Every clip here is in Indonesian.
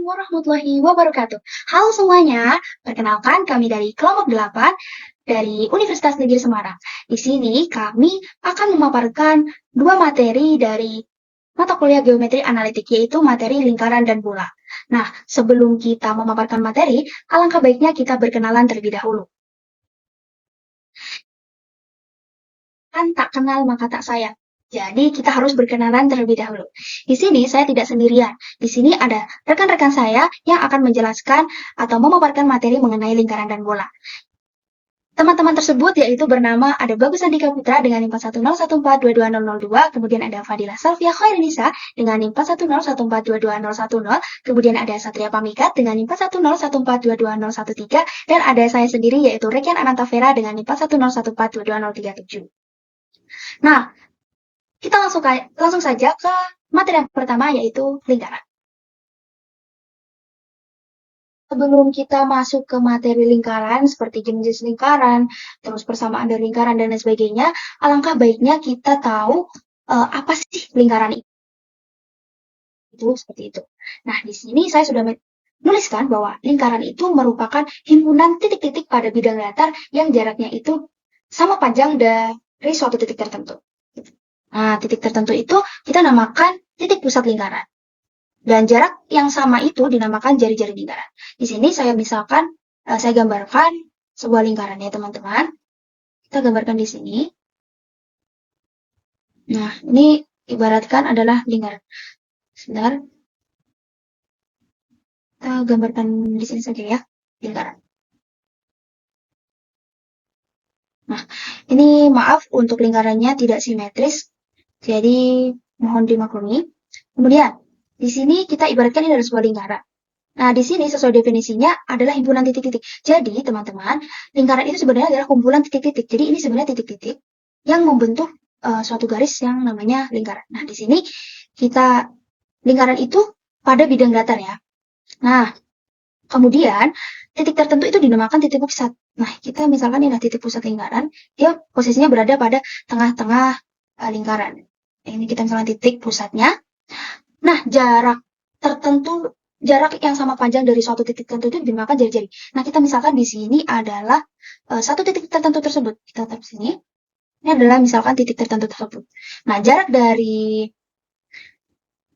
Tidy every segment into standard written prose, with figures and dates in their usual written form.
warahmatullahi wabarakatuh. Halo semuanya, perkenalkan kami dari kelompok 8 dari Universitas Negeri Semarang. Di sini kami akan memaparkan dua materi dari mata kuliah geometri analitik, yaitu materi lingkaran dan bola. Nah, sebelum kita memaparkan materi, alangkah baiknya kita berkenalan terlebih dahulu. Kan tak kenal maka tak sayang. Jadi kita harus berkenalan terlebih dahulu. Di sini saya tidak sendirian. Di sini ada rekan-rekan saya yang akan menjelaskan atau memaparkan materi mengenai lingkaran dan bola. Teman-teman tersebut yaitu bernama ada Bagus Andika Putra dengan NIM 41014220002, kemudian ada Fadila Salvia Khairinisa dengan NIM 41014220010, kemudian ada Satria Pamikat dengan NIM 41014220013, dan ada saya sendiri yaitu Rekian Ananta Vera dengan NIM 41014220037. Nah, kita langsung saja ke materi yang pertama, yaitu lingkaran. Sebelum kita masuk ke materi lingkaran, seperti jenis lingkaran, terus persamaan dari lingkaran, dan lain sebagainya, alangkah baiknya kita tahu apa sih lingkaran itu, seperti itu. Nah, di sini saya sudah menuliskan bahwa lingkaran itu merupakan himpunan titik-titik pada bidang datar yang jaraknya itu sama panjang dari suatu titik tertentu. Nah, titik tertentu itu kita namakan titik pusat lingkaran. Dan jarak yang sama itu dinamakan jari-jari lingkaran. Di sini saya misalkan, saya gambarkan sebuah lingkaran ya teman-teman. Kita gambarkan di sini. Nah, ini ibaratkan adalah lingkaran. Sebentar. Kita gambarkan di sini saja ya, lingkaran. Nah, ini maaf untuk lingkarannya tidak simetris. Jadi, mohon dimaklumi. Kemudian, di sini kita ibaratkan ini adalah sebuah lingkaran. Nah, di sini sesuai definisinya adalah himpunan titik-titik. Jadi, teman-teman, lingkaran itu sebenarnya adalah kumpulan titik-titik. Jadi, ini sebenarnya titik-titik yang membentuk suatu garis yang namanya lingkaran. Nah, di sini kita lingkaran itu pada bidang datar ya. Nah, kemudian titik tertentu itu dinamakan titik pusat. Nah, kita misalkan ini adalah titik pusat lingkaran, dia posisinya berada pada tengah-tengah lingkaran. Ini kita misalkan titik pusatnya. Nah, jarak yang sama panjang dari suatu titik tertentu itu dinamakan jari-jari. Nah, kita misalkan di sini adalah satu titik tertentu tersebut. Kita taruh sini. Ini adalah misalkan titik tertentu tersebut. Nah, jarak dari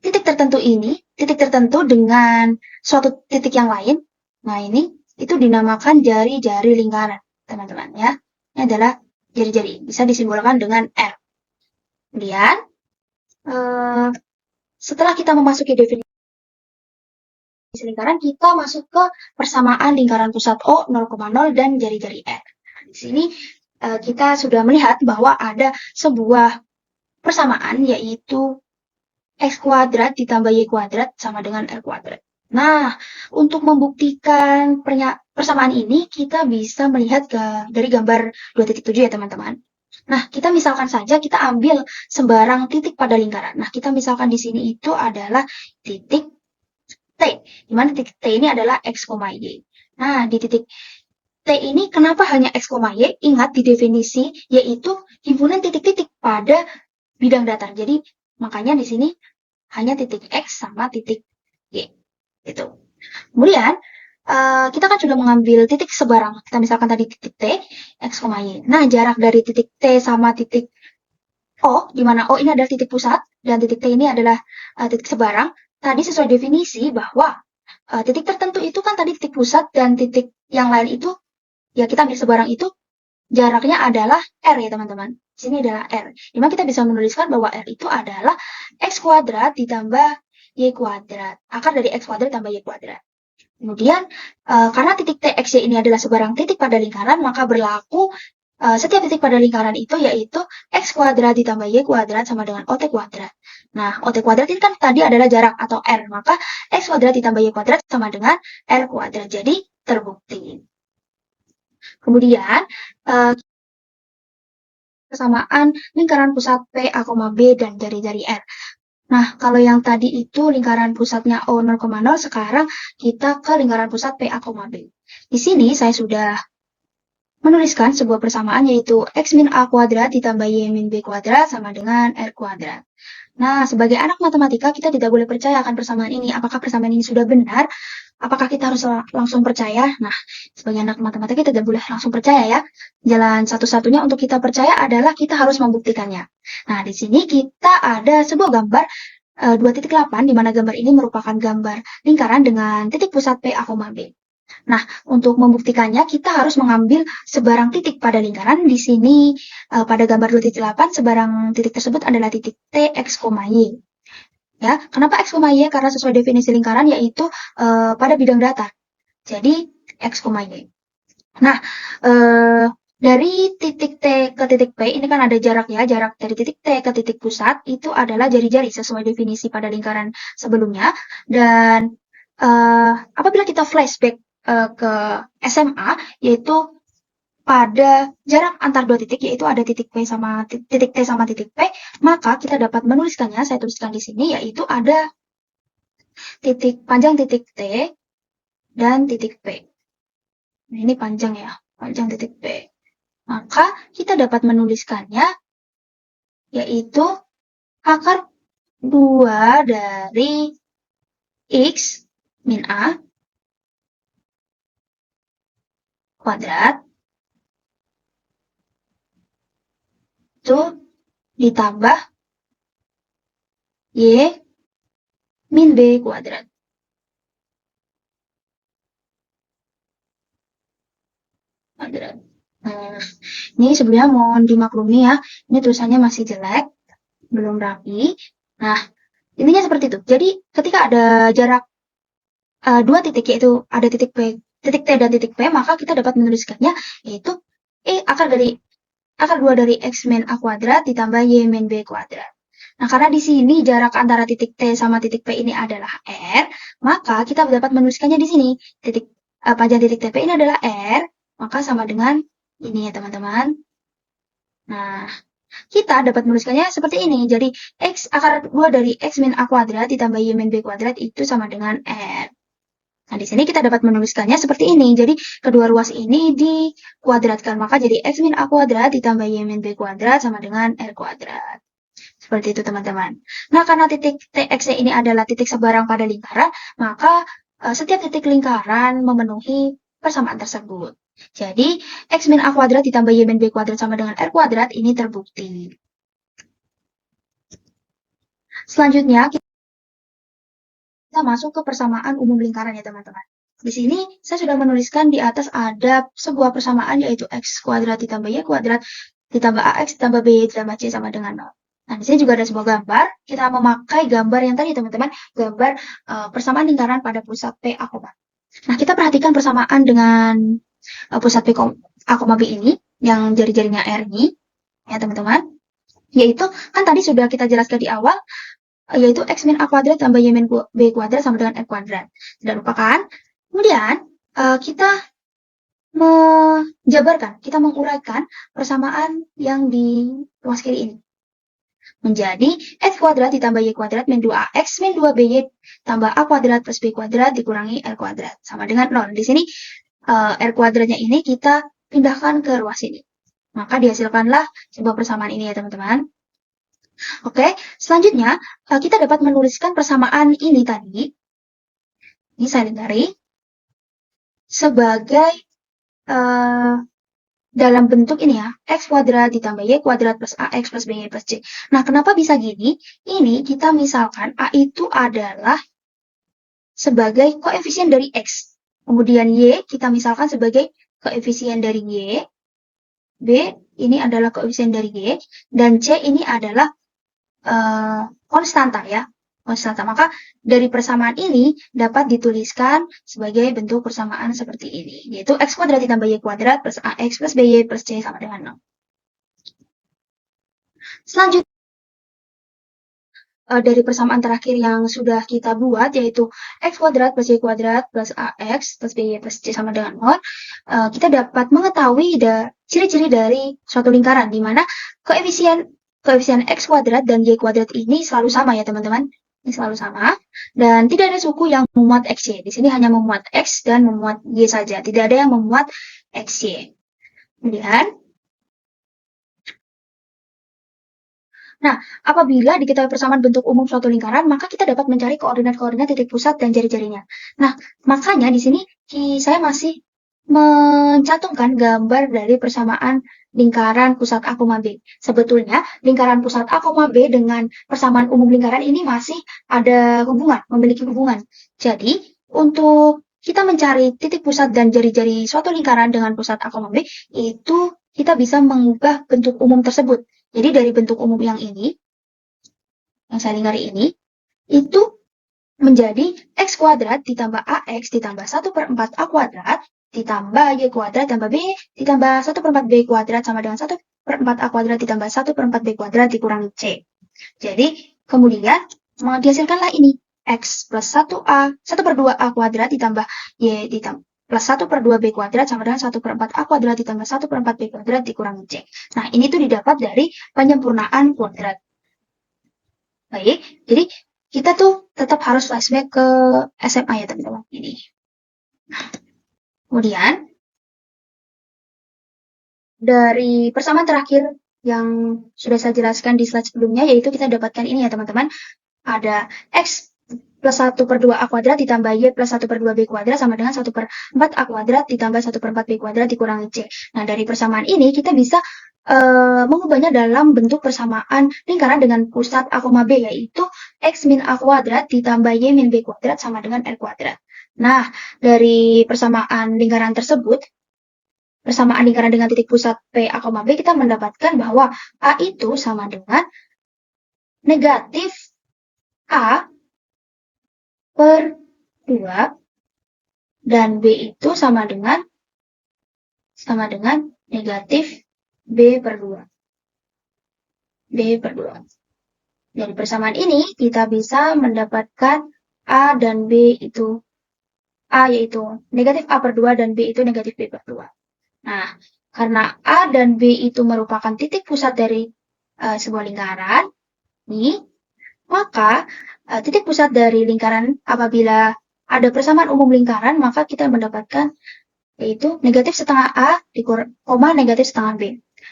titik tertentu dengan suatu titik yang lain. Nah, ini itu dinamakan jari-jari lingkaran, teman-teman ya. Ini adalah jari-jari, bisa disimbolkan dengan R. Kemudian, setelah kita memasuki definisi lingkaran, kita masuk ke persamaan lingkaran pusat O, 0,0, dan jari-jari R. Di sini kita sudah melihat bahwa ada sebuah persamaan, yaitu X kuadrat ditambah Y kuadrat sama dengan R kuadrat. Nah, untuk membuktikan persamaan ini, kita bisa melihat dari gambar 2.7 ya teman-teman. Nah, kita misalkan saja kita ambil sembarang titik pada lingkaran. Nah, kita misalkan di sini itu adalah titik T, di mana titik T ini adalah X, Y. Nah, di titik T ini kenapa hanya X, Y? Ingat di definisi, yaitu himpunan titik-titik pada bidang datar. Jadi, makanya di sini hanya titik X sama titik Y. Gitu. Kemudian, kita kan sudah mengambil titik sebarang. Kita misalkan tadi titik T, X, Y. Nah, jarak dari titik T sama titik O, di mana O ini adalah titik pusat, dan titik T ini adalah titik sebarang. Tadi sesuai definisi bahwa titik tertentu itu kan tadi titik pusat, dan titik yang lain itu, ya kita ambil sebarang itu, jaraknya adalah R ya teman-teman. Di sini adalah R. Dimana kita bisa menuliskan bahwa R itu adalah X kuadrat ditambah Y kuadrat. Akar dari X kuadrat tambah Y kuadrat. Kemudian, karena titik T, X, Y ini adalah sebarang titik pada lingkaran, maka berlaku setiap titik pada lingkaran itu yaitu X kuadrat ditambah Y kuadrat sama dengan OT kuadrat. Nah, OT kuadrat ini kan tadi adalah jarak atau R, maka X kuadrat ditambah Y kuadrat sama dengan R kuadrat. Jadi, terbukti. Kemudian, persamaan lingkaran pusat P, A, B, dan jari-jari R. Nah, kalau yang tadi itu lingkaran pusatnya O 0,0, sekarang kita ke lingkaran pusat P, A, B. Di sini saya sudah menuliskan sebuah persamaan yaitu X min A kuadrat ditambah Y min B kuadrat sama dengan R kuadrat. Nah, sebagai anak matematika, kita tidak boleh percaya akan persamaan ini. Apakah persamaan ini sudah benar? Apakah kita harus langsung percaya? Nah, sebagai anak matematika, kita tidak boleh langsung percaya ya. Jalan satu-satunya untuk kita percaya adalah kita harus membuktikannya. Nah, di sini kita ada sebuah gambar 2.8, di mana gambar ini merupakan gambar lingkaran dengan titik pusat P, A, B. Nah, untuk membuktikannya kita harus mengambil sebarang titik pada lingkaran. Di sini pada gambar 2.8 sebarang titik tersebut adalah titik T, X, Y. Ya, kenapa X, Y? Karena sesuai definisi lingkaran yaitu pada bidang datar. Jadi X, Y. Nah, dari titik T ke titik P ini kan ada jarak ya, jarak dari titik T ke titik pusat itu adalah jari-jari sesuai definisi pada lingkaran sebelumnya. Dan apabila kita flashback ke SMA, yaitu pada jarak antar dua titik, yaitu ada titik P sama titik T sama titik P, maka kita dapat menuliskannya. Saya tuliskan di sini, yaitu ada titik panjang titik T dan titik P. Nah, ini panjang ya, panjang titik P. Maka kita dapat menuliskannya, yaitu akar 2 dari X min A kuadrat itu ditambah Y min B kuadrat. Nah, ini sebenarnya mohon dimaklumi ya, ini tulisannya masih jelek, belum rapi. Nah, intinya seperti itu. Jadi, ketika ada jarak dua titik, yaitu ada titik P, titik T dan titik P, maka kita dapat menuliskannya, yaitu akar 2 dari X min A kuadrat ditambah Y min B kuadrat. Nah, karena di sini jarak antara titik T sama titik P ini adalah R, maka kita dapat menuliskannya di sini. Panjang titik TP ini adalah R, maka sama dengan ini ya teman-teman. Nah, kita dapat menuliskannya seperti ini. Jadi, akar 2 dari X min A kuadrat ditambah Y min B kuadrat itu sama dengan R. Nah, di sini kita dapat menuliskannya seperti ini. Jadi, kedua ruas ini dikuadratkan. Maka jadi X min A kuadrat ditambah Y min B kuadrat sama dengan R kuadrat. Seperti itu, teman-teman. Nah, karena titik TX ini adalah titik sebarang pada lingkaran, maka setiap titik lingkaran memenuhi persamaan tersebut. Jadi, X min A kuadrat ditambah Y min B kuadrat sama dengan R kuadrat ini terbukti. Selanjutnya, kita masuk ke persamaan umum lingkaran ya teman-teman. Di sini saya sudah menuliskan di atas ada sebuah persamaan yaitu X kuadrat ditambah Y kuadrat ditambah AX ditambah BY ditambah C sama dengan 0. Nah, di sini juga ada sebuah gambar. Kita memakai gambar yang tadi teman-teman, gambar persamaan lingkaran pada pusat P, A, B. Nah, kita perhatikan persamaan dengan pusat P, A, B ini, yang jari-jarinya R ini, ya teman-teman. Yaitu, kan tadi sudah kita jelaskan di awal, yaitu X min A kuadrat tambah Y min B kuadrat sama dengan R kuadrat. Tidak lupakan. Kemudian, kita menjabarkan, kita menguraikan persamaan yang di ruas kiri ini. Menjadi X kuadrat ditambah Y kuadrat min 2AX min 2BY tambah A kuadrat plus B kuadrat dikurangi R kuadrat. Sama dengan 0. Di sini R kuadratnya ini kita pindahkan ke ruas ini. Maka dihasilkanlah sebuah persamaan ini ya teman-teman. Oke, selanjutnya kita dapat menuliskan persamaan ini tadi. Ini saya lingkari. Sebagai dalam bentuk ini ya, X kuadrat ditambah Y kuadrat plus AX plus BY plus C. Nah, kenapa bisa gini? Ini kita misalkan A itu adalah sebagai koefisien dari X. Kemudian Y kita misalkan sebagai koefisien dari Y. B ini adalah koefisien dari Y. Dan C ini adalah konstanta ya. Konstanta. Maka dari persamaan ini dapat dituliskan sebagai bentuk persamaan seperti ini. Yaitu X kuadrat ditambah Y kuadrat plus AX plus BY plus C sama dengan 0. Selanjutnya, dari persamaan terakhir yang sudah kita buat, yaitu X kuadrat plus Y kuadrat plus AX plus BY plus C sama dengan 0, kita dapat mengetahui ciri-ciri dari suatu lingkaran, di mana koefisien X kuadrat dan Y kuadrat ini selalu sama ya teman-teman. Ini selalu sama. Dan tidak ada suku yang memuat XY. Di sini hanya memuat X dan memuat Y saja. Tidak ada yang memuat XY. Kemudian, nah, apabila diketahui persamaan bentuk umum suatu lingkaran, maka kita dapat mencari koordinat-koordinat titik pusat dan jari-jarinya. Nah, makanya di sini saya masih mencantumkan gambar dari persamaan lingkaran pusat A, B. Sebetulnya, lingkaran pusat A, B dengan persamaan umum lingkaran ini masih ada hubungan, memiliki hubungan. Jadi, untuk kita mencari titik pusat dan jari-jari suatu lingkaran dengan pusat A, B, itu kita bisa mengubah bentuk umum tersebut. Jadi dari bentuk umum yang ini, yang saya lingkari ini, itu menjadi X kuadrat ditambah AX ditambah 1/4 A kuadrat ditambah Y kuadrat tambah B ditambah 1/4 B kuadrat sama dengan 1/4 A kuadrat ditambah 1/4 B kuadrat dikurangi C. Jadi, kemudian dihasilkanlah ini. X plus 1A, 1/2 A kuadrat ditambah Y ditambah plus 1/2 B kuadrat sama dengan 1/4 A kuadrat ditambah 1/4 B kuadrat dikurangi C. Nah, ini tuh didapat dari penyempurnaan kuadrat. Baik, jadi kita tuh tetap harus flashback ke SMA ya teman-teman. Ini. Kemudian, dari persamaan terakhir yang sudah saya jelaskan di slide sebelumnya, yaitu kita dapatkan ini ya teman-teman. Ada X plus 1/2 A kuadrat ditambah Y plus 1/2 B kuadrat sama dengan 1/4 A kuadrat ditambah 1/4 B kuadrat dikurangi C. Nah, dari persamaan ini kita bisa mengubahnya dalam bentuk persamaan lingkaran dengan pusat A, B, yaitu X min A kuadrat ditambah Y min B kuadrat sama dengan R kuadrat. Nah, dari persamaan lingkaran tersebut, persamaan lingkaran dengan titik pusat P, A, B, kita mendapatkan bahwa A itu sama dengan negatif A per 2 dan B itu sama dengan negatif B per 2. B per 2. Dari persamaan ini, kita bisa mendapatkan A dan B itu, A yaitu negatif A per 2 dan B itu negatif B per 2. Nah, karena A dan B itu merupakan titik pusat dari sebuah lingkaran, nih, maka titik pusat dari lingkaran apabila ada persamaan umum lingkaran, maka kita mendapatkan yaitu negatif setengah A koma negatif setengah B.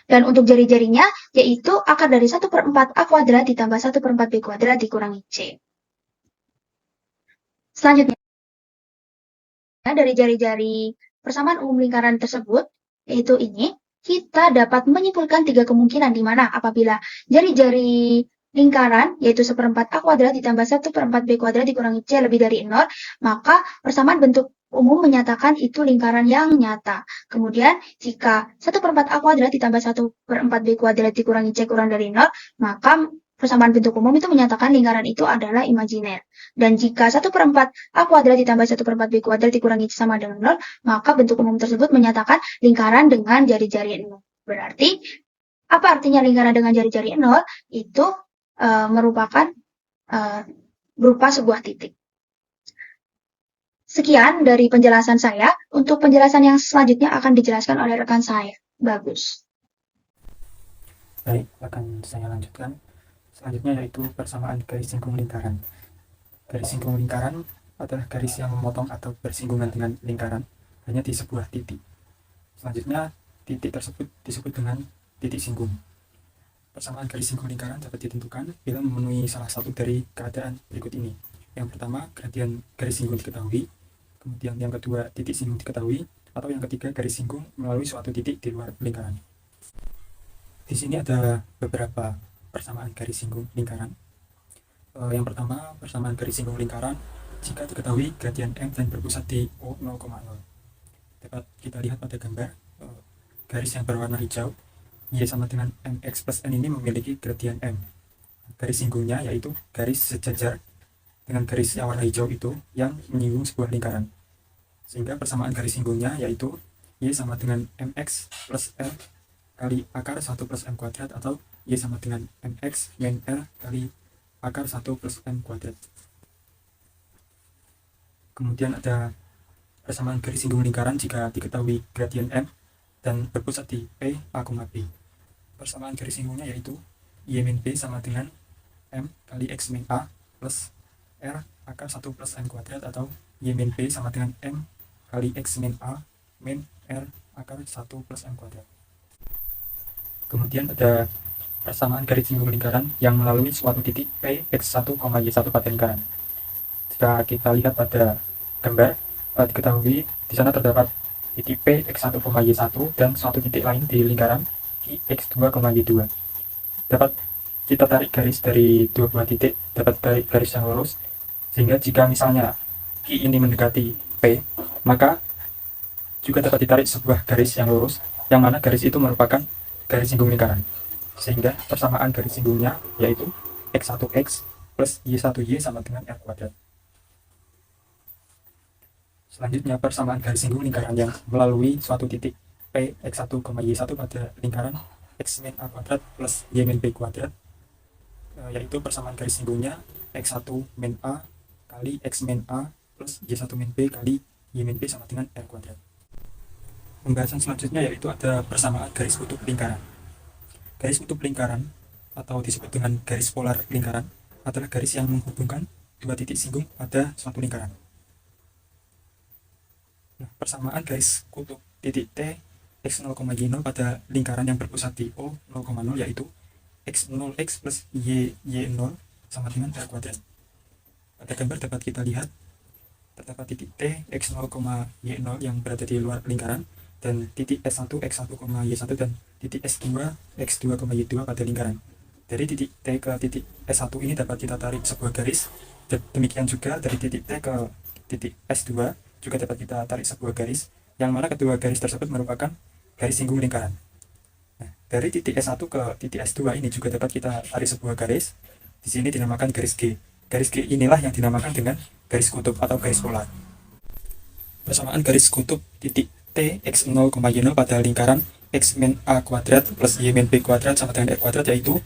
Dan untuk jari-jarinya, yaitu akar dari 1/4 A kuadrat ditambah 1/4 B kuadrat dikurangi C. Selanjutnya, dari jari-jari persamaan umum lingkaran tersebut, yaitu ini, kita dapat menyimpulkan 3 kemungkinan di mana apabila jari-jari lingkaran, yaitu 1/4 A kuadrat ditambah 1/4 B kuadrat dikurangi C lebih dari 0, maka persamaan bentuk umum menyatakan itu lingkaran yang nyata. Kemudian, jika 1/4 A kuadrat ditambah 1/4 B kuadrat dikurangi C kurang dari 0, maka persamaan bentuk umum itu menyatakan lingkaran itu adalah imajiner. Dan jika 1/4 A kuadrat ditambah 1/4 B kuadrat dikurangi C sama dengan 0, maka bentuk umum tersebut menyatakan lingkaran dengan jari-jari 0. Berarti, apa artinya lingkaran dengan jari-jari 0? Itu merupakan berupa sebuah titik. Sekian dari penjelasan saya. Untuk penjelasan yang selanjutnya akan dijelaskan oleh rekan saya. Bagus. Baik, akan saya lanjutkan. Selanjutnya yaitu persamaan garis singgung lingkaran. Garis singgung lingkaran adalah garis yang memotong atau bersinggungan dengan lingkaran hanya di sebuah titik. Selanjutnya, titik tersebut disebut dengan titik singgung. Persamaan garis singgung lingkaran dapat ditentukan bila memenuhi salah satu dari keadaan berikut ini. Yang pertama, gradian garis singgung diketahui. Kemudian yang kedua, titik singgung diketahui. Atau yang ketiga, garis singgung melalui suatu titik di luar lingkaran. Di sini ada beberapa persamaan garis singgung lingkaran. Yang pertama, persamaan garis singgung lingkaran jika diketahui gradian M dan berpusat di O 0,0. Dapat kita lihat pada gambar garis yang berwarna hijau, Y sama dengan MX plus N ini memiliki gradian M. Garis singgungnya yaitu garis sejajar dengan garis yang warna hijau itu yang menyinggung sebuah lingkaran. Sehingga persamaan garis singgungnya yaitu Y sama dengan MX plus L kali akar 1 plus M kuadrat atau Y sama dengan MX min L kali akar 1 plus M kuadrat. Kemudian ada persamaan garis singgung lingkaran jika diketahui gradien M dan berpusat di P, A, B. Persamaan garis singgungnya yaitu Y min B sama dengan M kali X min A plus R akar 1 plus M kuadrat atau Y min B sama dengan M kali X min A min R akar 1 plus M kuadrat. Kemudian ada persamaan garis singgung lingkaran yang melalui suatu titik P x1, y1 pada lingkaran. Jika kita lihat pada gambar, diketahui di sana terdapat titik P x1, y1 dan suatu titik lain di lingkaran I x2, y2. Dapat kita tarik garis dari dua buah titik, dapat tarik garis yang lurus, sehingga jika misalnya Q ini mendekati P, maka juga dapat ditarik sebuah garis yang lurus, yang mana garis itu merupakan garis singgung lingkaran. Sehingga persamaan garis singgungnya yaitu x1x plus y1y sama dengan r kuadrat. Selanjutnya persamaan garis singgung lingkaran yang melalui suatu titik P x1, y1 pada lingkaran x min a kuadrat plus y min b kuadrat, yaitu persamaan garis singgungnya x1 min a kali x min a plus y1 min b kali y min b sama dengan r kuadrat. Pembahasan selanjutnya yaitu ada persamaan garis kutub lingkaran. Garis kutub lingkaran atau disebut dengan garis polar lingkaran adalah garis yang menghubungkan dua titik singgung pada suatu lingkaran. Nah, persamaan garis kutub titik T x0, y0 pada lingkaran yang berpusat di O 0,0 yaitu x0x plus y0 sama dengan r kuadrat. Pada gambar dapat kita lihat terdapat titik T x0, y0 yang berada di luar lingkaran dan titik S1, x1, y1 dan titik S2, x2, y2 pada lingkaran. Dari titik T ke titik S1 ini dapat kita tarik sebuah garis. Demikian juga dari titik T ke titik S2 juga dapat kita tarik sebuah garis, yang mana kedua garis tersebut merupakan garis singgung lingkaran. Nah, dari titik S1 ke titik S2 ini juga dapat kita tarik sebuah garis. Di sini dinamakan garis G. Garis G inilah yang dinamakan dengan garis kutub atau garis polar. Persamaan garis kutub titik T x0, y0 pada lingkaran x min a kuadrat plus y min b kuadrat sama dengan r kuadrat yaitu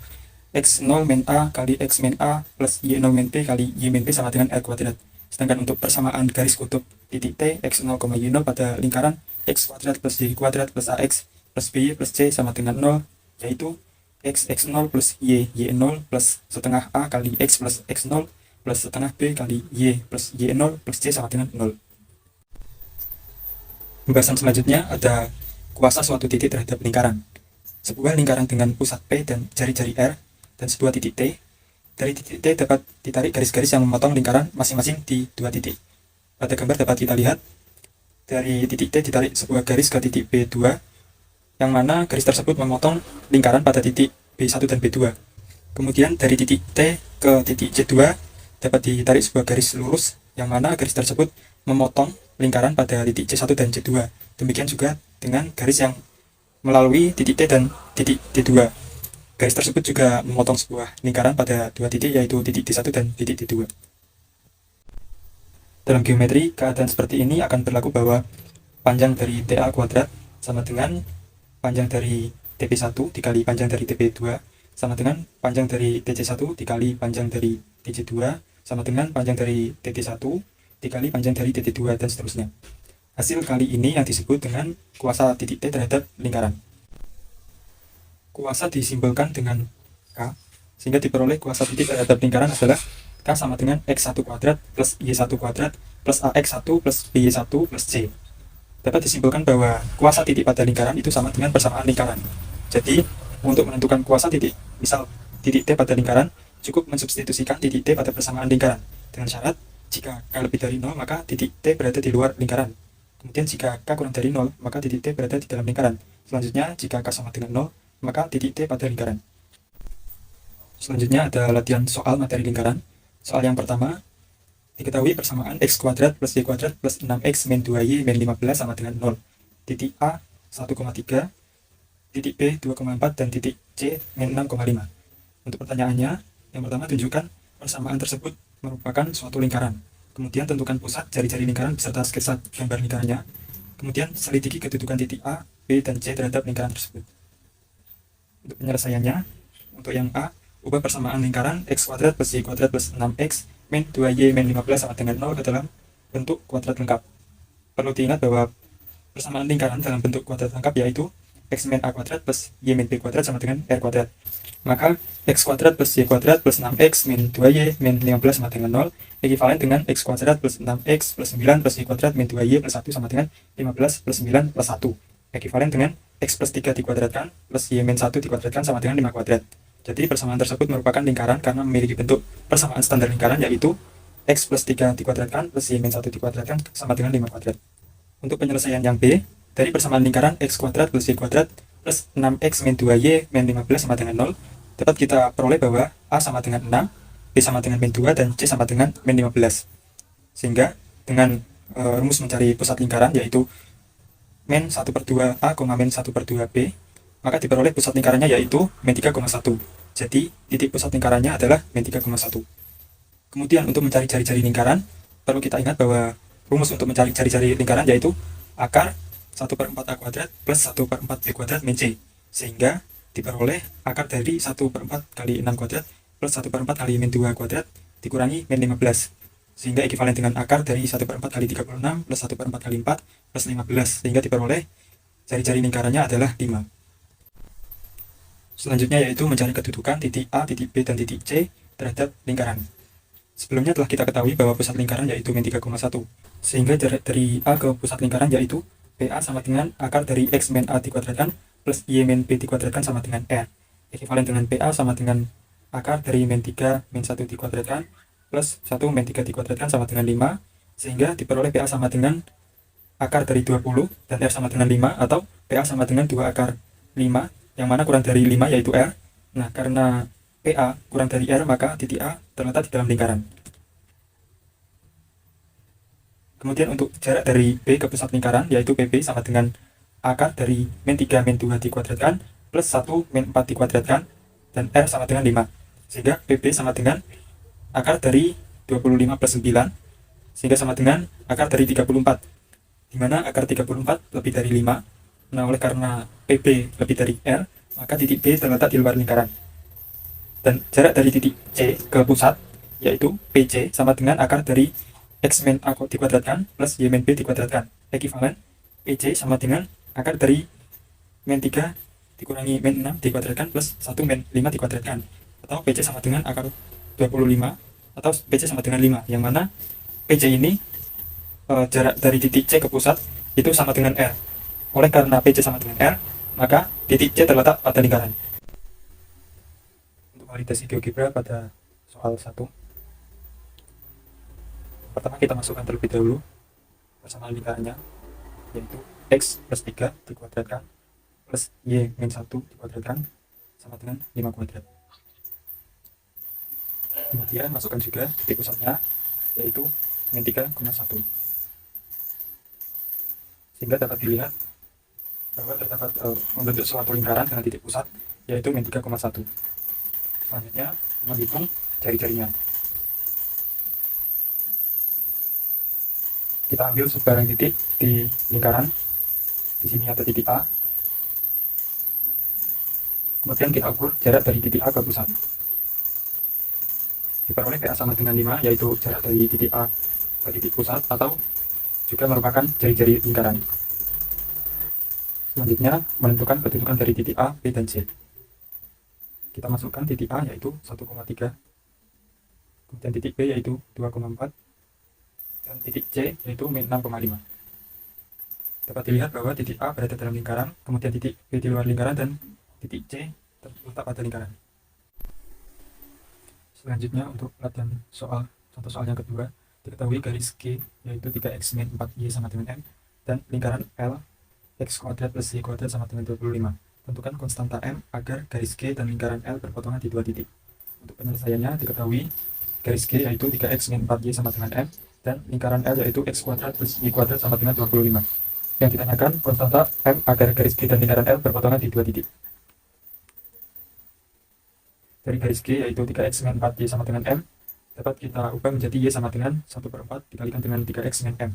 x0 min a kali x min a plus y0 min b kali y min b sama dengan r kuadrat. Sedangkan untuk persamaan garis kutub titik T x0, y0 pada lingkaran x kuadrat plus y kuadrat plus ax plus by plus c sama dengan 0 yaitu x0 plus y0 plus setengah a kali x plus x0 plus setengah b kali y plus y0 plus c sama dengan 0. Pembahasan selanjutnya ada kuasa suatu titik terhadap lingkaran. Sebuah lingkaran dengan pusat P dan jari-jari R dan sebuah titik T. Dari titik T dapat ditarik garis-garis yang memotong lingkaran masing-masing di dua titik. Pada gambar dapat kita lihat dari titik T ditarik sebuah garis ke titik B2, yang mana garis tersebut memotong lingkaran pada titik B1 dan B2. Kemudian dari titik T ke titik C2 dapat ditarik sebuah garis lurus, yang mana garis tersebut memotong lingkaran pada titik C1 dan C2. Demikian juga dengan garis yang melalui titik T dan titik D2. Garis tersebut juga memotong sebuah lingkaran pada dua titik yaitu titik D1 dan titik D2. Dalam geometri, keadaan seperti ini akan berlaku bahwa panjang dari TA kuadrat sama dengan panjang dari TP1 dikali panjang dari TP2 sama dengan panjang dari TC1 dikali panjang dari TC2 sama dengan panjang dari TT1 dikali panjang dari TT2 dan seterusnya. Hasil kali ini yang disebut dengan kuasa titik T terhadap lingkaran. Kuasa disimbolkan dengan K, sehingga diperoleh kuasa titik terhadap lingkaran adalah K sama dengan X1 kuadrat plus Y1 kuadrat plus AX1 plus BY1 plus C. Dapat disimpulkan bahwa kuasa titik pada lingkaran itu sama dengan persamaan lingkaran. Jadi, untuk menentukan kuasa titik, misal titik T pada lingkaran, cukup mensubstitusikan titik T pada persamaan lingkaran, dengan syarat jika K lebih dari 0, maka titik T berada di luar lingkaran. Kemudian jika K kurang dari 0, maka titik T berada di dalam lingkaran. Selanjutnya, jika K sama dengan 0, maka titik T pada lingkaran. Selanjutnya ada latihan soal materi lingkaran. Soal yang pertama, diketahui persamaan x kuadrat plus y kuadrat plus 6x min 2y min 15 sama dengan 0. Titik A 1,3, titik B 2,4, dan titik C min 6,5. Untuk pertanyaannya, yang pertama tunjukkan persamaan tersebut merupakan suatu lingkaran. Kemudian tentukan pusat jari-jari lingkaran beserta sketsa gambar lingkarannya. Kemudian selidiki kedudukan titik A, B, dan C terhadap lingkaran tersebut. Untuk penyelesaiannya, untuk yang A, ubah persamaan lingkaran x kuadrat plus y kuadrat plus 6x min 2y min 15 sama dengan 0 ke dalam bentuk kuadrat lengkap. Perlu diingat bahwa persamaan lingkaran dalam bentuk kuadrat lengkap yaitu x min a kuadrat plus y min b kuadrat sama dengan r kuadrat. Maka x kuadrat plus y kuadrat plus 6x min 2y min 15 sama dengan 0 ekivalen dengan x kuadrat plus 6x plus 9 plus y kuadrat min 2y plus 1 sama dengan 15 plus 9 plus 1 ekivalen dengan X plus 3 dikuadratkan plus Y min 1 dikuadratkan sama dengan 5 kuadrat. Jadi persamaan tersebut merupakan lingkaran karena memiliki bentuk persamaan standar lingkaran, yaitu X plus 3 dikuadratkan plus Y min 1 dikuadratkan sama dengan 5 kuadrat. Untuk penyelesaian yang B, dari persamaan lingkaran X kuadrat plus Y kuadrat plus 6X min 2Y min 15 sama dengan 0, dapat kita peroleh bahwa A sama dengan 6, B sama dengan min 2, dan C sama dengan min 15. Sehingga dengan rumus mencari pusat lingkaran, yaitu min 1/2 A, min 1/2 B, maka diperoleh pusat lingkarannya yaitu min 3,1. Jadi titik pusat lingkarannya adalah min 3,1. Kemudian untuk mencari jari-jari lingkaran, perlu kita ingat bahwa rumus untuk mencari jari-jari lingkaran yaitu akar 1/4 A kuadrat plus 1/4 B kuadrat min C. Sehingga diperoleh akar dari 1/4 kali 6 kuadrat plus 1/4 kali min 2 kuadrat dikurangi min 15. Sehingga ekivalen dengan akar dari 1/4 kali 36 plus 1/4 kali 4 plus 15. Sehingga diperoleh jari-jari lingkarannya adalah 5. Selanjutnya yaitu mencari kedudukan titik A, titik B, dan titik C terhadap lingkaran. Sebelumnya telah kita ketahui bahwa pusat lingkaran yaitu min 3,1. Sehingga jarak dari A ke pusat lingkaran yaitu PA sama dengan akar dari X min A dikuadratkan plus Y min B dikuadratkan sama dengan R. Ekivalen dengan PA sama dengan akar dari min 3 min 1 dikuadratkan plus 1 min 3 dikuadratkan sama dengan 5. Sehingga diperoleh PA sama dengan akar dari 20 dan R sama dengan 5, atau PA sama dengan 2 akar 5, yang mana kurang dari 5 yaitu R. Nah, karena PA kurang dari R, maka titik A terletak di dalam lingkaran. Kemudian untuk jarak dari B ke pusat lingkaran, yaitu PB sama dengan akar dari min 3 min 2 dikuadratkan plus 1 min 4 dikuadratkan, dan R sama dengan 5. Sehingga PB sama dengan akar dari 25 plus 9, sehingga sama dengan akar dari 34. Dimana akar 34 lebih dari 5. Nah, oleh karena PB lebih dari R, maka titik B terletak di luar lingkaran. Dan jarak dari titik C ke pusat, yaitu PC, sama dengan akar dari X min A dikuadratkan plus Y min B dikuadratkan. Ekivalen PC sama dengan akar dari min 3 dikurangi min 6 dikuadratkan plus 1 min 5 dikuadratkan. Atau PC sama dengan akar 25, atau PC sama dengan 5. Yang mana PC ini jarak dari titik C ke pusat itu sama dengan R. Oleh karena PC sama dengan R, maka titik C terletak pada lingkaran. Untuk validasi GeoGebra pada soal 1, pertama kita masukkan terlebih dahulu persamaan lingkarannya, yaitu X plus 3 dikuadratkan plus Y min 1 dikuadratkan sama dengan 5 kuadrat. Kemudian masukkan juga titik pusatnya, yaitu min 3,1. Sehingga dapat dilihat bahwa terdapat membentuk suatu lingkaran dengan titik pusat, yaitu min 3,1. Selanjutnya menghitung jari-jarinya. Kita ambil sebarang titik di lingkaran. Di sini ada titik A. Kemudian kita ukur jarak dari titik A ke pusat. Diperoleh PA sama dengan 5, yaitu jarak dari titik A ke titik pusat, atau juga merupakan jari-jari lingkaran. Selanjutnya menentukan kedudukan dari titik A, B, dan C. Kita masukkan titik A yaitu 1,3, kemudian titik B yaitu 2,4, dan titik C yaitu min 6,5. Dapat dilihat bahwa titik A berada dalam lingkaran, kemudian titik B di luar lingkaran, dan titik C terletak pada lingkaran. Selanjutnya untuk latihan contoh soal yang kedua, diketahui garis G yaitu 3x min 4y sama dengan M, dan lingkaran L x kuadrat plus y kuadrat sama dengan 25. Tentukan konstanta M agar garis G dan lingkaran L berpotongan di dua titik. Untuk penyelesaiannya diketahui garis G yaitu 3x min 4y sama dengan M, dan lingkaran L yaitu x kuadrat plus y kuadrat sama dengan 25. Yang ditanyakan konstanta M agar garis G dan lingkaran L berpotongan di dua titik. Dari garis G yaitu 3x min 4y sama dengan M, dapat kita ubah menjadi y sama dengan 1/4 dikalikan dengan 3x min M.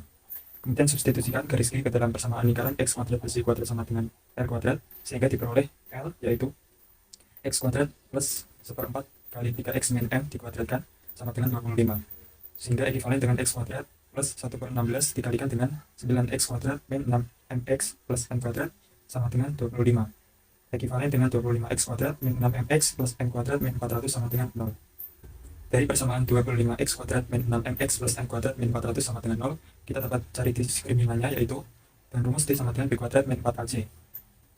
Kemudian substitusikan garis G ke dalam persamaan lingkaran x kuadrat plus y kuadrat sama dengan R kuadrat, sehingga diperoleh L yaitu x kuadrat plus 1/4 kali 3x min M dikuadratkan sama dengan 25. Sehingga ekivalen dengan x kuadrat plus 1/16 dikalikan dengan 9x kuadrat min 6mx plus m kuadrat sama dengan 25. Ekivalen dengan 25x kuadrat min 6mx plus m kuadrat min 400 sama dengan 0. Dari persamaan 25x kuadrat min 6mx plus m kuadrat min 400 sama dengan 0, kita dapat cari diskriminannya, yaitu dan rumus T sama dengan B kuadrat min 4AC.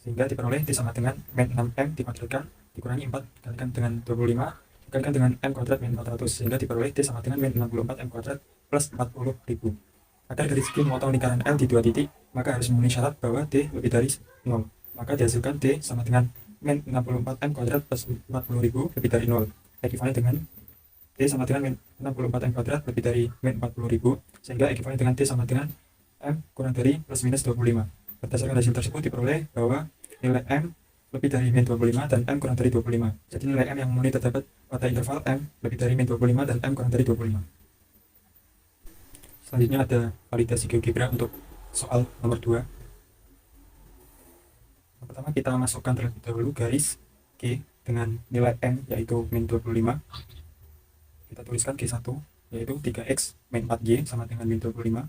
sehingga diperoleh D sama dengan min 6M dikuadratkan dikurangi 4 dikalikan dengan 25 dikalikan dengan M kuadrat min 400, sehingga diperoleh D sama dengan min 64M kuadrat plus 40.000. Agar garis Q memotong lingkaran L di dua titik, maka harus memenuhi syarat bahwa D lebih dari 0. Maka dihasilkan D sama dengan min 64M kuadrat plus 40.000 lebih dari 0. Ekivalen dengan D sama dengan min 64M kuadrat lebih dari min 40.000, sehingga ekivalen dengan D sama dengan M kurang dari plus minus 25. Berdasarkan hasil tersebut diperoleh bahwa nilai M lebih dari min 25 dan M kurang dari 25. Jadi nilai M yang memenuhi terdapat pada interval M lebih dari min 25 dan M kurang dari 25. Selanjutnya ada validasi GeoGebra untuk soal nomor 2. Yang pertama kita masukkan terlebih dahulu garis G dengan nilai M yaitu min 25. Kita tuliskan G1 yaitu 3X min 4Y sama dengan min 25.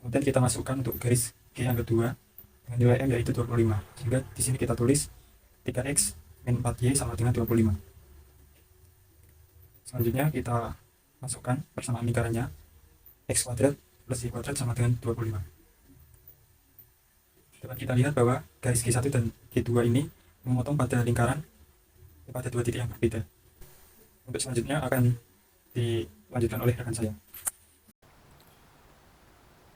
Kemudian kita masukkan untuk garis G yang kedua dengan nilai M yaitu 25. Sehingga di sini kita tulis 3X min 4Y sama dengan 25. Selanjutnya kita masukkan persamaan lingkarannya X kuadrat plus Y kuadrat sama dengan 25. Dapat kita lihat bahwa garis G1 dan G2 ini memotong pada lingkaran pada dua titik yang berbeda. Untuk selanjutnya akan dilanjutkan oleh rekan saya.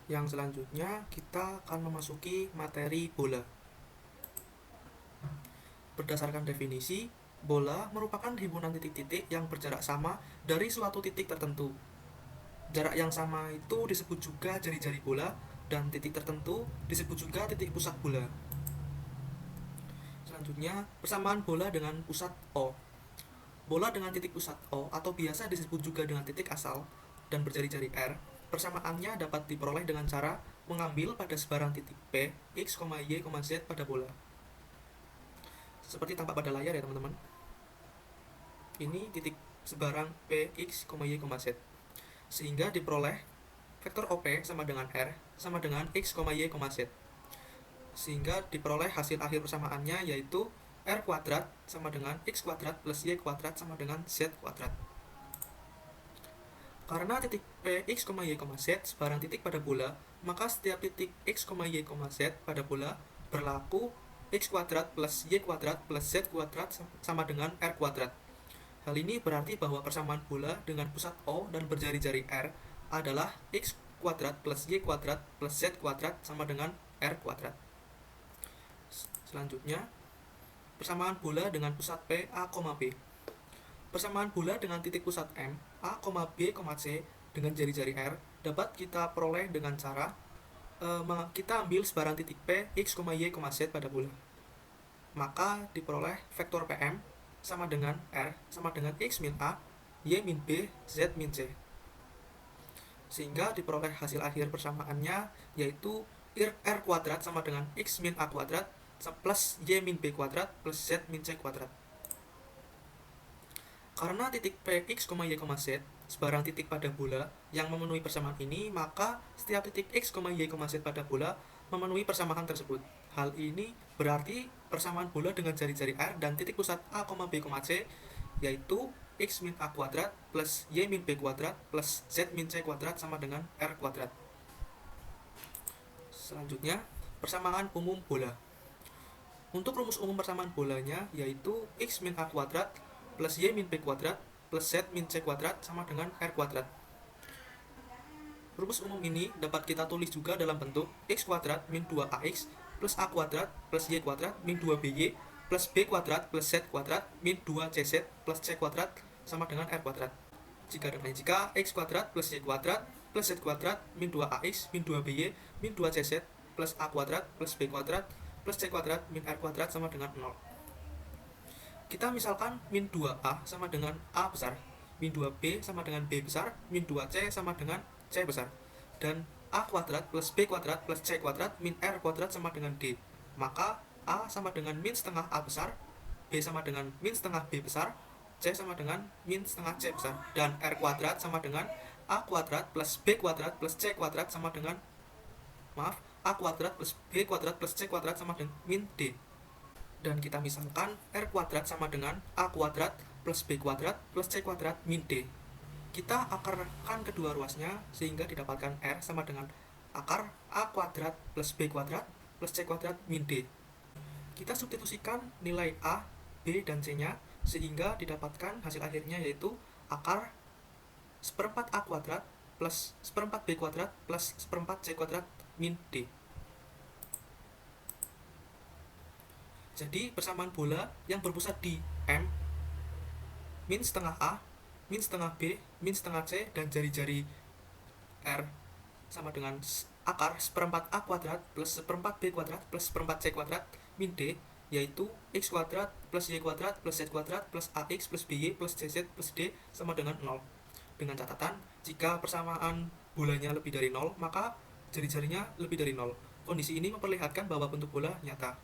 Yang selanjutnya kita akan memasuki materi bola. Berdasarkan definisi, bola merupakan himpunan titik-titik yang berjarak sama dari suatu titik tertentu. Jarak yang sama itu disebut juga jari-jari bola, dan titik tertentu disebut juga titik pusat bola. Selanjutnya, persamaan bola dengan pusat O. Bola dengan titik pusat O atau biasa disebut juga dengan titik asal dan berjari-jari R, persamaannya dapat diperoleh dengan cara mengambil pada sebarang titik P, X, Y, Z pada bola. Seperti tampak pada layar ya teman-teman. Ini titik sebarang P, X, Y, Z. Sehingga diperoleh vektor OP sama dengan R sama dengan X, Y, Z. Sehingga diperoleh hasil akhir persamaannya yaitu R kuadrat sama dengan X kuadrat plus Y kuadrat sama dengan Z kuadrat. Karena titik P, X, Y, Z sebarang titik pada bola, maka setiap titik X, Y, Z pada bola berlaku X kuadrat plus Y kuadrat plus Z kuadrat sama dengan R kuadrat. Hal ini berarti bahwa persamaan bola dengan pusat O dan berjari-jari R adalah X kuadrat plus Y kuadrat plus Z kuadrat sama dengan R kuadrat. Selanjutnya, persamaan bola dengan pusat P, A, B. Persamaan bola dengan titik pusat M, A, B, C dengan jari-jari R dapat kita peroleh dengan cara kita ambil sebarang titik P, X, Y, Z pada bola. Maka diperoleh vektor PM sama dengan R sama dengan X min A, Y min B, Z min C. Sehingga diperoleh hasil akhir persamaannya yaitu R kuadrat sama dengan X min A kuadrat plus Y min B kuadrat plus Z min C kuadrat. Karena titik P, X, Y, Z sebarang titik pada bola yang memenuhi persamaan ini, maka setiap titik X, Y, Z pada bola memenuhi persamaan tersebut. Hal ini berarti persamaan bola dengan jari-jari R dan titik pusat A, B, C yaitu X min A kuadrat plus Y min B kuadrat plus Z min C kuadrat sama dengan R kuadrat. Selanjutnya, persamaan umum bola. Untuk rumus umum persamaan bolanya yaitu X min A kuadrat plus Y min B kuadrat plus Z min C kuadrat sama dengan R kuadrat. Rumus umum ini dapat kita tulis juga dalam bentuk X kuadrat min 2AX plus A kuadrat plus Y kuadrat min 2BY plus B kuadrat plus Z kuadrat min 2CZ plus C kuadrat sama dengan R kuadrat. Jika X kuadrat plus Y kuadrat plus Z kuadrat min 2AX min 2BY min 2CZ plus A kuadrat plus B kuadrat plus C kuadrat min R kuadrat sama dengan 0. Kita misalkan min 2A sama dengan A besar, min 2B sama dengan B besar, min 2C sama dengan C besar, dan A kuadrat plus B kuadrat plus C kuadrat min R kuadrat sama dengan D. Maka A sama dengan min setengah A besar, B sama dengan min setengah B besar, C sama dengan min setengah C besar, dan R kuadrat sama dengan A kuadrat plus B kuadrat plus C kuadrat sama dengan A kuadrat plus B kuadrat plus C kuadrat sama dengan min D. Dan kita misalkan R kuadrat sama dengan A kuadrat plus B kuadrat plus C kuadrat min D. Kita akarkan kedua ruasnya sehingga didapatkan R sama dengan akar A kuadrat plus B kuadrat plus C kuadrat min D. Kita substitusikan nilai A, B, dan C-nya sehingga didapatkan hasil akhirnya yaitu akar seperempat A kuadrat plus seperempat B kuadrat plus seperempat C kuadrat min D. Jadi persamaan bola yang berpusat di M, min setengah A, min setengah B, min setengah C, dan jari-jari R sama dengan akar seperempat A kuadrat plus seperempat B kuadrat plus seperempat C kuadrat min D, yaitu X kuadrat plus Y kuadrat plus Z kuadrat plus AX plus BY plus CZ plus D sama dengan 0. Dengan catatan, jika persamaan bolanya lebih dari 0, maka jari-jarinya lebih dari 0. Kondisi ini memperlihatkan bahwa bentuk bola nyata.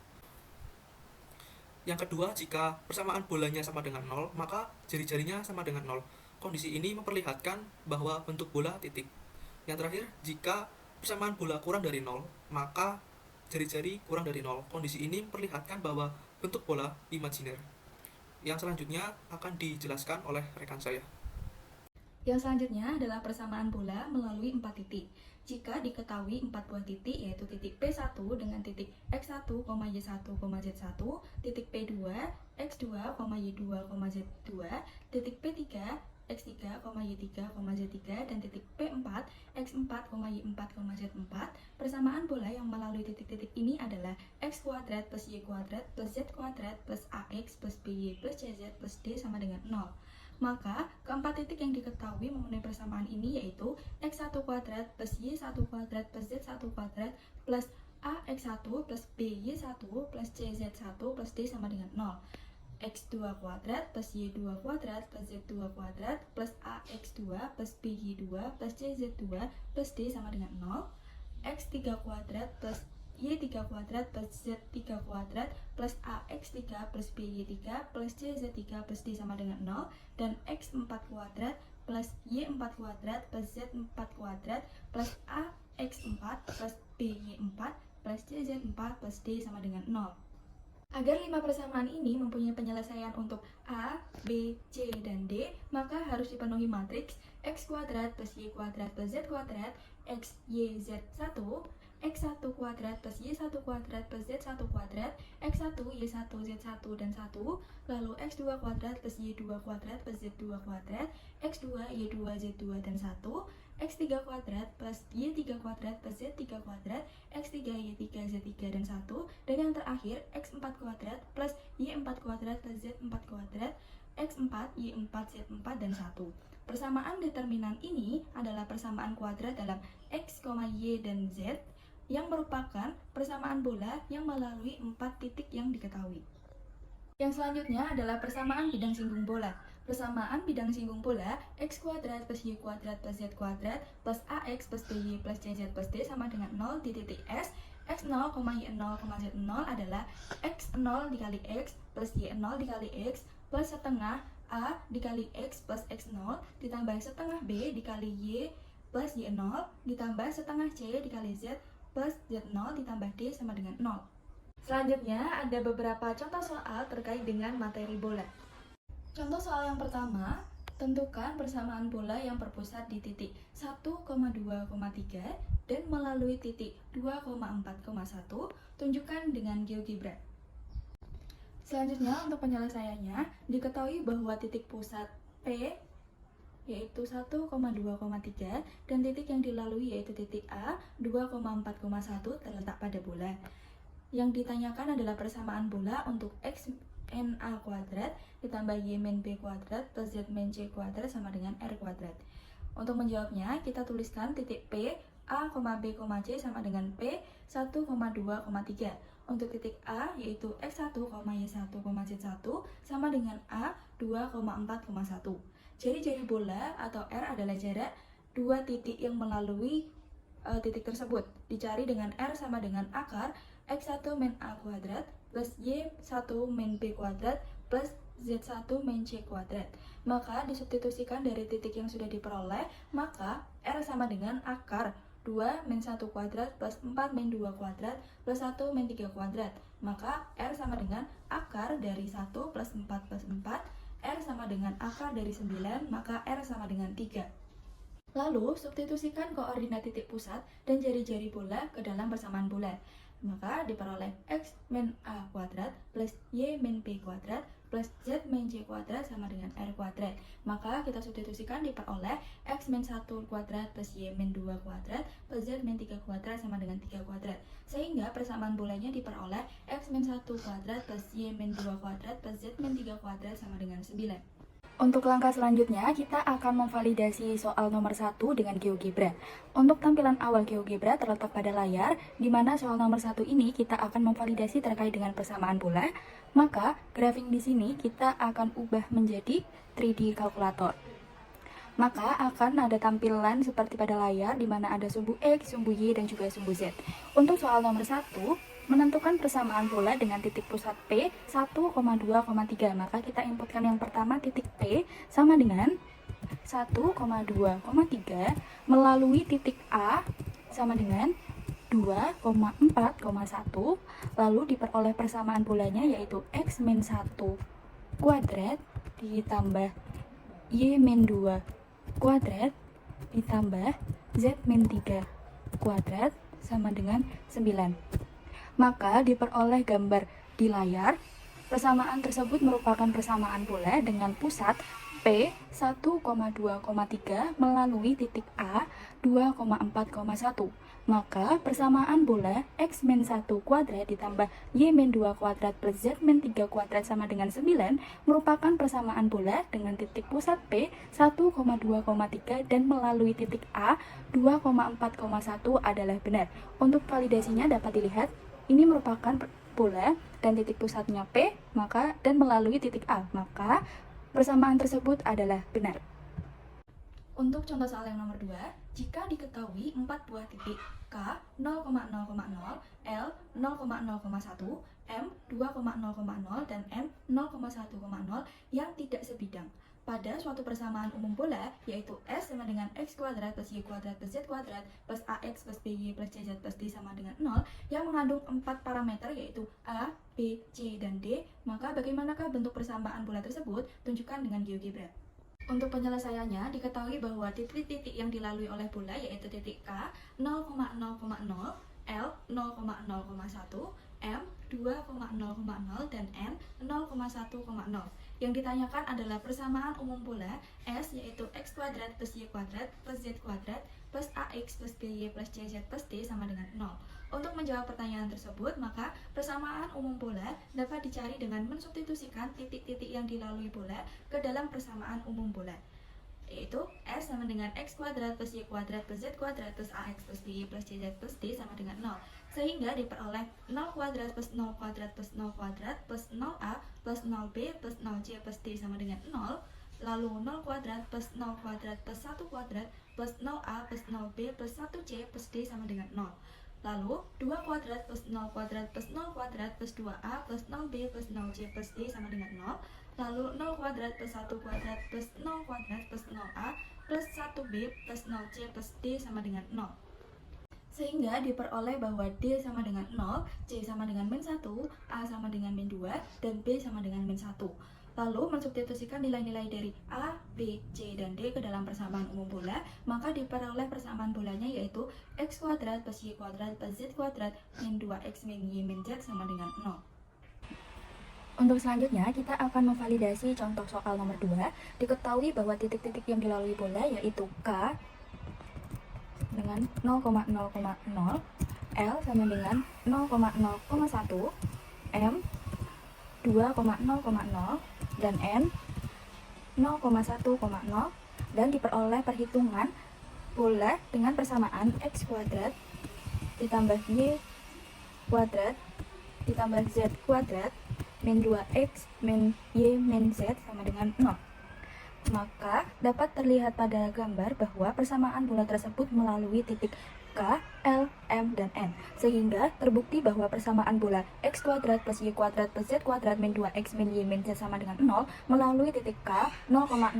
Yang kedua, jika persamaan bolanya sama dengan 0, maka jari-jarinya sama dengan 0. Kondisi ini memperlihatkan bahwa bentuk bola titik. Yang terakhir, jika persamaan bola kurang dari 0, maka jari-jari kurang dari 0. Kondisi ini memperlihatkan bahwa bentuk bola imajiner. Yang selanjutnya akan dijelaskan oleh rekan saya. Yang selanjutnya adalah persamaan bola melalui 4 titik. Jika diketahui 4 buah titik, yaitu titik P1 dengan titik X1, Y1, Z1, titik P2, X2, Y2, Z2, titik P3, X3, Y3, Z3, dan titik P4, X4, Y4, Z4, persamaan bola yang melalui titik-titik ini adalah X kuadrat plus Y kuadrat plus Z kuadrat plus AX plus BY plus CZ plus D sama dengan 0. Maka, keempat titik yang diketahui memenuhi persamaan ini yaitu X1 kuadrat plus Y1 kuadrat plus Z1 kuadrat plus AX1 plus BY1 plus CZ1 plus D sama dengan 0. X2 kuadrat plus Y2 kuadrat plus Z2 kuadrat plus AX2 plus BY2 plus CZ2 plus D sama dengan 0. X3 kuadrat plus Y3 kuadrat plus Z3 kuadrat plus AX3 plus BY3 plus CZ3 plus D sama dengan 0, dan X4 kuadrat plus Y4 kuadrat plus Z4 kuadrat plus AX4 plus BY4 plus CZ4 plus D sama dengan 0. Agar 5 persamaan ini mempunyai penyelesaian untuk A, B, C, dan D, maka harus dipenuhi matriks X kuadrat plus Y kuadrat plus Z kuadrat X, Y, Z1, X1 kuadrat plus Y1 kuadrat plus Z1 kuadrat, X1, Y1, Z1, dan 1, lalu X2 kuadrat plus Y2 kuadrat plus Z2 kuadrat, X2, Y2, Z2, dan 1, X3 kuadrat plus Y3 kuadrat plus Z3 kuadrat, X3, Y3, Z3, dan 1, dan yang terakhir X4 kuadrat plus Y4 kuadrat plus Z4 kuadrat, X4, Y4, Z4, dan 1. Persamaan determinan ini adalah persamaan kuadrat dalam X, Y, dan Z yang merupakan persamaan bola yang melalui 4 titik yang diketahui. Yang selanjutnya adalah persamaan bidang singgung bola. Persamaan bidang singgung bola X kuadrat plus Y kuadrat plus Z kuadrat plus AX plus BY plus CZ plus D sama dengan 0 di titik S. X0, Y0, Z0 adalah X0 dikali X plus Y0 dikali X plus setengah A dikali X plus X0 ditambah setengah B dikali Y plus Y0 ditambah setengah C dikali Z plus Z0 ditambah D sama dengan 0. Selanjutnya ada beberapa contoh soal terkait dengan materi bola. Contoh soal yang pertama, tentukan persamaan bola yang berpusat di titik 1,2,3 dan melalui titik 2,4,1, tunjukkan dengan GeoGebra. Selanjutnya untuk penyelesaiannya, diketahui bahwa titik pusat P yaitu 1,2,3 dan titik yang dilalui yaitu titik A 2,4,1 terletak pada bola. Yang ditanyakan adalah persamaan bola untuk X min A kuadrat ditambah Y min B kuadrat plus Z min C kuadrat sama dengan R kuadrat. Untuk menjawabnya, kita tuliskan titik P A, B, C sama dengan P 1,2,3. Untuk titik A yaitu X1, Y1, Z1 sama dengan A 2,4,1. Jari-jari bola atau R adalah jarak dua titik yang melalui titik tersebut. Dicari dengan R sama dengan akar X1 min A kuadrat plus Y1 min B kuadrat plus Z1 min C kuadrat. Maka disubstitusikan dari titik yang sudah diperoleh, maka R sama dengan akar 2 min 1 kuadrat plus 4 min 2 kuadrat plus 1 min 3 kuadrat. Maka R sama dengan akar dari 1 plus 4 plus 4. R sama dengan akar dari 9, maka R sama dengan 3. Lalu, substitusikan koordinat titik pusat dan jari-jari bola ke dalam persamaan bola. maka diperoleh X min A kuadrat plus Y min B kuadrat plus Z min Y kuadrat sama dengan R kuadrat. Maka kita substitusikan diperoleh X min 1 kuadrat plus Y min 2 kuadrat plus Z min 3 kuadrat sama dengan 3 kuadrat. Sehingga persamaan bolanya diperoleh X min 1 kuadrat plus Y min 2 kuadrat plus Z min 3 kuadrat sama dengan 9. Untuk langkah selanjutnya, kita akan memvalidasi soal nomor 1 dengan GeoGebra. Untuk tampilan awal GeoGebra terletak pada layar, di mana soal nomor 1 ini kita akan memvalidasi terkait dengan persamaan bola, maka grafing di sini kita akan ubah menjadi 3D kalkulator. Maka akan ada tampilan seperti pada layar, di mana ada sumbu X, sumbu Y, dan juga sumbu Z. Untuk soal nomor 1, menentukan persamaan bola dengan titik pusat P 1,2,3. Maka kita inputkan yang pertama titik P sama dengan 1,2,3 melalui titik A sama dengan 2,4,1, lalu diperoleh persamaan bolanya yaitu X min 1 kuadrat ditambah Y min 2 kuadrat ditambah Z min 3 kuadrat sama dengan 9. Maka diperoleh gambar di layar. Persamaan tersebut merupakan persamaan bola dengan pusat P 1,2,3 melalui titik A 2,4,1. Maka persamaan bola X min 1 kuadrat ditambah Y min 2 kuadrat plus Z min 3 kuadrat sama dengan 9 merupakan persamaan bola dengan titik pusat P 1,2,3 dan melalui titik A 2,4,1 adalah benar. Untuk validasinya dapat dilihat, ini merupakan bola dan titik pusatnya P, maka dan melalui titik A, maka persamaan tersebut adalah benar. Untuk contoh soal yang nomor 2, jika diketahui 4 buah titik K 0,0,0, L 0,0,1, M 2,0,0 dan N 0,1,0 yang tidak sebidang pada suatu persamaan umum bola, yaitu S sama dengan X kuadrat plus Y kuadrat plus Z kuadrat plus AX plus BY plus CZ plus D sama dengan 0 yang mengandung 4 parameter yaitu A, B, C, dan D, maka bagaimanakah bentuk persamaan bola tersebut? Tunjukkan dengan GeoGebra. Untuk penyelesaiannya, diketahui bahwa titik-titik yang dilalui oleh bola yaitu titik K 0,0,0, L 0,0,1, M 2,0,0 dan N 0,1,0. Yang ditanyakan adalah persamaan umum bola S yaitu X kuadrat plus Y kuadrat plus Z kuadrat plus AX plus BY plus CZ plus D sama dengan 0. Untuk menjawab pertanyaan tersebut, maka persamaan umum bola dapat dicari dengan mensubstitusikan titik-titik yang dilalui bola ke dalam persamaan umum bola, yaitu S sama dengan X kuadrat plus Y kuadrat plus Z kuadrat plus AX plus BY plus CZ plus D sama dengan 0. Sehingga diperoleh 0 kuadrat plus 0 kuadrat plus 0 kuadrat plus 0A plus 0B plus 0C plus D sama dengan 0. Lalu 0 kuadrat plus 0 kuadrat plus 1 kuadrat plus 0A plus 0B plus 1C plus D sama dengan 0. Lalu 2 kuadrat plus 0 kuadrat plus 0 kuadrat plus 2A plus 0B plus 0C plus D sama dengan 0. Lalu 0 kuadrat plus 1 kuadrat plus 0 kuadrat plus 0A plus 1B plus 0C plus D sama dengan 0. Sehingga diperoleh bahwa D sama dengan 0, C sama dengan min 1, A sama dengan min 2, dan B sama dengan min 1. Lalu mensubstitusikan nilai-nilai dari A, B, C, dan D ke dalam persamaan umum bola, maka diperoleh persamaan bolanya yaitu X kuadrat plus Y kuadrat plus Z kuadrat min 2X min Y min Z sama dengan 0. Untuk selanjutnya, kita akan memvalidasi contoh soal nomor 2. Diketahui bahwa titik-titik yang dilalui bola yaitu K dengan 0,0,0, L sama dengan 0,0,1, M 2,0,0, dan N 0,1,0, dan diperoleh perhitungan bola dengan persamaan X kuadrat ditambah Y kuadrat ditambah Z kuadrat min 2X min Y min Z sama dengan 0. Maka dapat terlihat pada gambar bahwa persamaan bola tersebut melalui titik K, L, M, dan N, sehingga terbukti bahwa persamaan bola X kuadrat plus Y kuadrat plus Z kuadrat min 2X min Y min Z sama dengan 0 melalui titik K 0,0,0,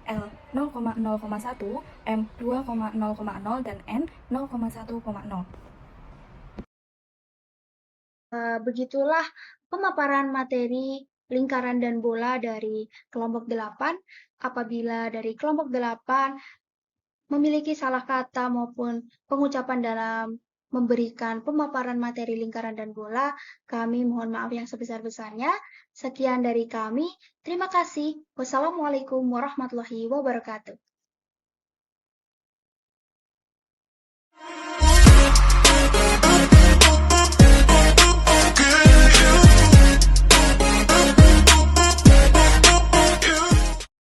L 0,0,1, M 2,0,0, dan N 0,1,0. Begitulah pemaparan materi lingkaran dan bola dari kelompok 8. Apabila dari kelompok 8 memiliki salah kata maupun pengucapan dalam memberikan pemaparan materi lingkaran dan bola. Kami mohon maaf yang sebesar-besarnya. Sekian dari kami. Terima kasih. Wassalamualaikum warahmatullahi wabarakatuh.